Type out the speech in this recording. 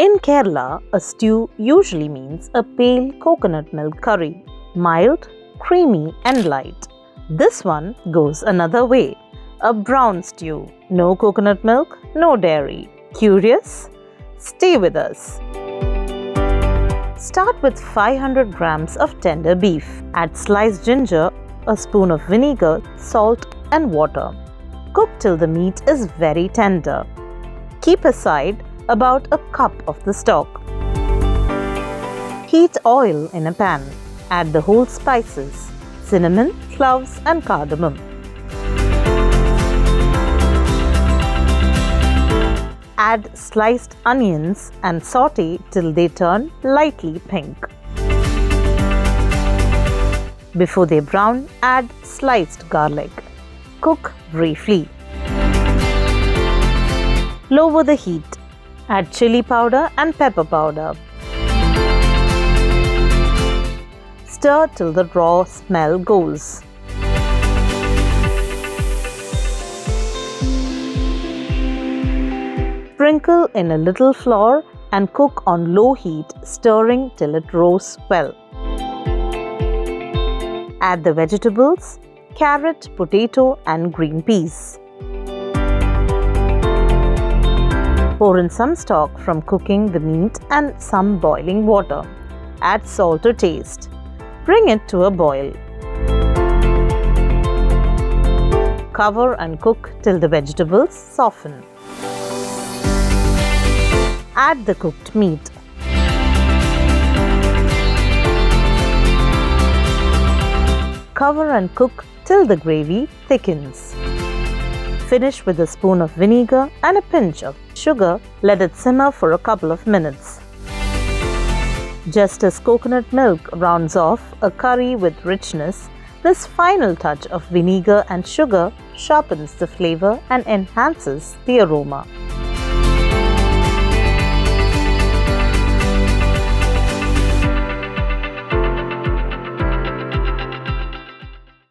In Kerala, a stew usually means a pale coconut milk curry, mild, creamy and light. This one goes another way. A brown stew, no coconut milk, no dairy. Curious? Stay with us. Start with 500 grams of tender beef. Add sliced ginger, a spoon of vinegar, salt and water. Cook till the meat is very tender. Keep aside about a cup of the stock. Heat oil in a pan. Add the whole spices, cinnamon, cloves and cardamom. Add sliced onions and saute till they turn lightly pink. Before they brown, add sliced garlic. Cook briefly. Lower the heat. Add chili powder and pepper powder. Stir till the raw smell goes. Sprinkle in a little flour and cook on low heat, stirring till it roasts well. Add the vegetables, carrot, potato and green peas. Pour in some stock from cooking the meat and some boiling water. Add salt to taste. Bring it to a boil. Cover and cook till the vegetables soften. Add the cooked meat. Cover and cook till the gravy thickens. Finish with a spoon of vinegar and a pinch of sugar. Let it simmer for a couple of minutes. Just as coconut milk rounds off a curry with richness, this final touch of vinegar and sugar sharpens the flavor and enhances the aroma.